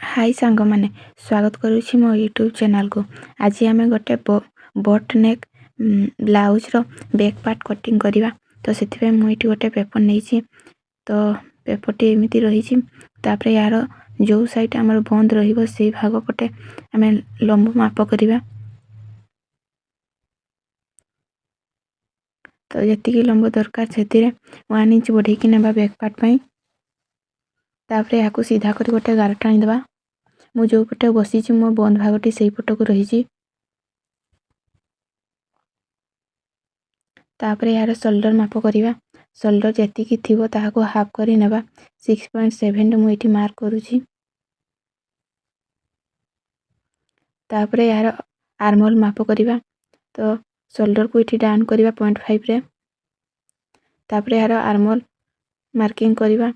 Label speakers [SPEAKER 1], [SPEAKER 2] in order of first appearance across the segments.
[SPEAKER 1] हाय सांग मैंने स्वागत करुच्ची मो यूट्यूब चैनल को। आज आम गोटे बट नेक ब्लाउज रो बैक पार्ट कटिंग करवा। तो से मुझे गोटे पेपर नहीं तो पेपर टी एमती रही यार जो साइड आम बंद रही भाग पटे आम लंब माप करवा। तो जी लंब दरकार से 1 इंच बढ़ेकी ना बैक पार्ट पाई। तापर यहाँ सीधा कर गोटे गार टाणीदे। मु जो पटे बसी मो बंद भागटी से पट को रही। तापर यार शोल्डर माप करवा। शोल्डर जी थी ताको हाफ कर 6.7 मुझे मार्क करुच्ची। तापर यार आर्महोल माप करवा। तो शोल्डर को ये डाउन करवा 0.5 रे। तापर यार आर्महोल मार्किंग करवा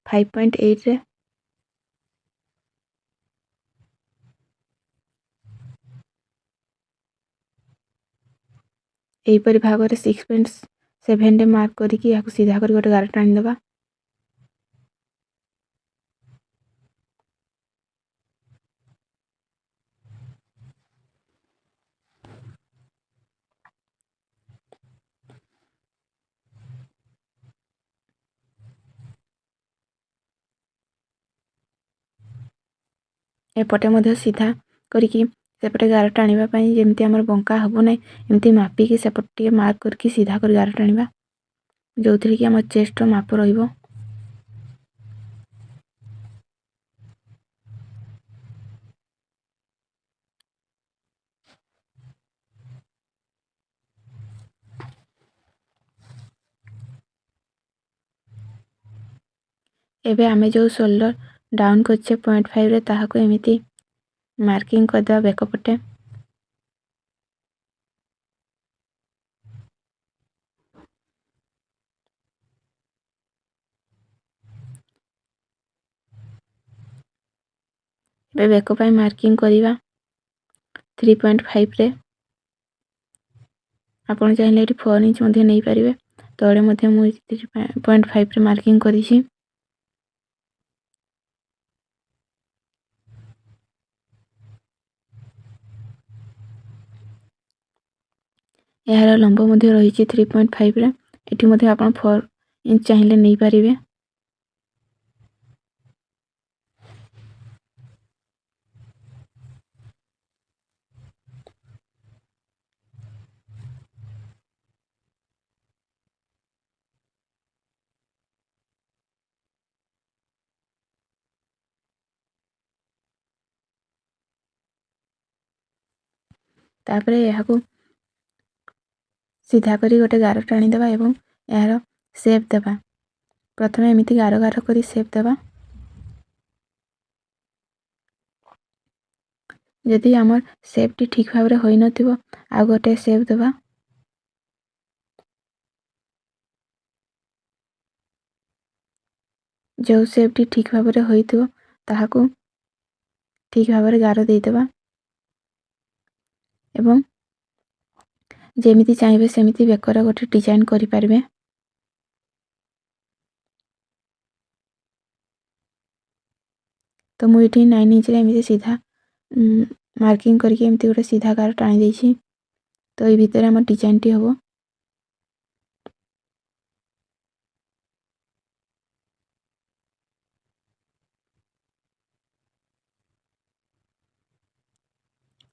[SPEAKER 1] 5.8 रे। यहीपर भाग 6.7 मार्क करके या सीधा कर गोटे गार टाणीदे। एपटे सीधा करके सेपटे गार टाणी जमती आम बंका हम ना एमती मापिकी सेपटे मार्क करके सीधा कर गार टाणीबा जो थी कि आम चेस्ट माप रहिबो। एबे आमे जो शोल्डर डाउन करछे 0.5 रे ताहाको एमिति मार्किंग करदेबा बेक पटे। एबे बेक पाई मार्किंग करिबा 3.5 रे। आपण चाहिले एटी 4 इंच मध्ये नहीं पारिबे। तळे मध्ये मु 3.5 रे मार्किंग करिछि। यार लंब मध्ये रही 3.5 रे। एटी मध्ये आपण 4 इंच चाहिले नहीं पारिबे। तापर यहाँ सीधा करी गोटे गार टाणीदे एवं यार शेप देबा। प्रथम एमिति गार गार करी शेप देबा। यदि आमर शेपटी ठीक भाव होई नथिबो आ गोटे शेप देबा। जो शेपटी ठीक भाव होइथिबो ताहाको ठीक भाव गार देदेबा एवं जेमिति चाहिए सेमिति बेकर गोटे डिजाइन करि पारिबे। तो मुझे 9 इंच एमती सीधा मार्किंग करके एमती गोटे सीधा गार टाणी देछि। तो ये भितर आम डिजाइन टी हम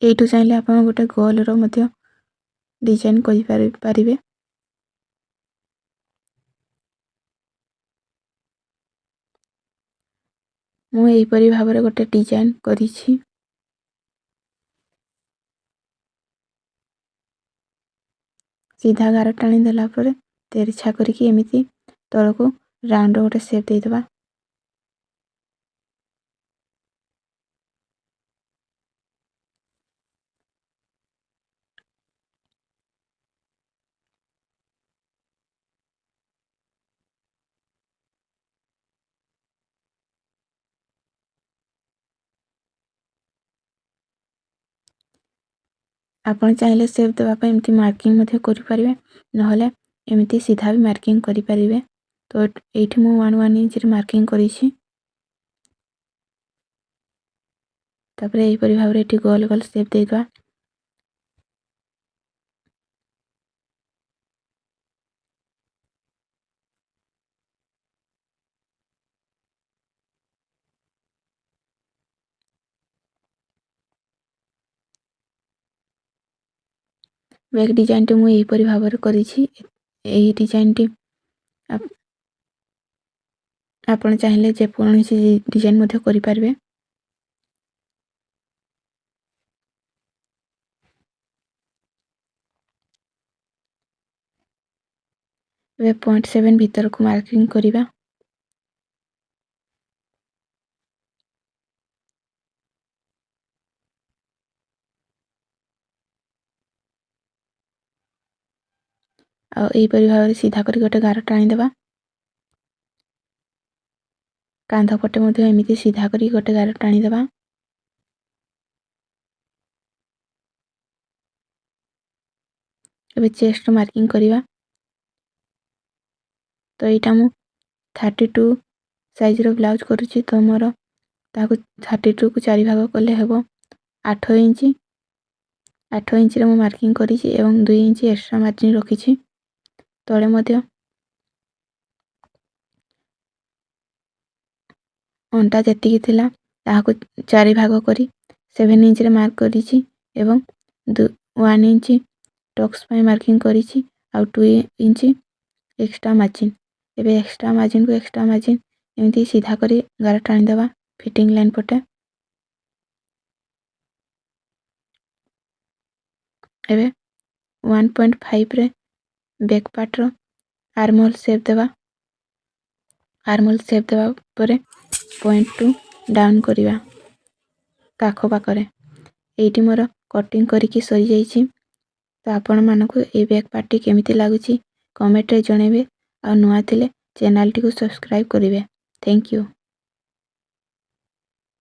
[SPEAKER 1] यू चाहिए आप गोटे गोल डिजाइन करें। मु एहीपरि भाव गोटे डिजाइन करिछि। सीधा गार टाणी देला पर तेरछा करके एमिति तलको राउंड गोटे शेप देदेबा। आपण चाहिए शेप देवाई एमती मार्किंग करें ना एमती सीधा भी मार्किंग करें। तो ये 1 इंच मार्किंग करी। तापर एहीपरि भाव एठी गोल गोल शेप देइदवा। बैक डिजाइन टी मु एहीपरि भाव करिछि। एही डिजाइन टी आपण चाहिले जे कोनोसी डिजाइन मध्ये करि पारबे। वे 0.7 भीतर को मार्किंग करिबा। आ एहीपरि भाव सीधा करी गोटे गार टाणी देबा। कांध पटे मध्ये एमिति सीधा करी गोटे गार टाणी देबा। एबे चेस्ट मार्किंग करिबा। तो एटा मु 32 साइज रो ब्लाउज करूची। तो मोर ताको 32 को 4 भाग कले हेबो 8 इंच। 8 इंच रे मु मार्किंग करिछि एवं 2 इंच एक्स्ट्रा मार्जिन रखिछि। तळे मध्ये अंटा जेतिकी थिला ताहाको 4 भाग करी 7 इंच रे मार्क करिछि एवं 1 इंच टक्स पय मार्किंग करिछि आ 2 इंच एक्स्ट्रा मार्जिन। एबे एक्स्ट्रा मार्जिन एमिति सीधा करी गार टाणी देबा फिटिंग लाइन पटे। एबे 1.5 रे बैक पार्ट रो आर्महोल शेप देबा। आर्महोल शेप देबा परे 0.2 डाउन करिबा काखो पाकरे। एइटी मोर कटिंग करिकी सरी जाइछि। तो आपण मानको ए बैक पार्टी केमिति लागुछि कमेंट रे जणेबे आ नुआ थिले चैनल टी को सब्सक्राइब करिवे। Thank you.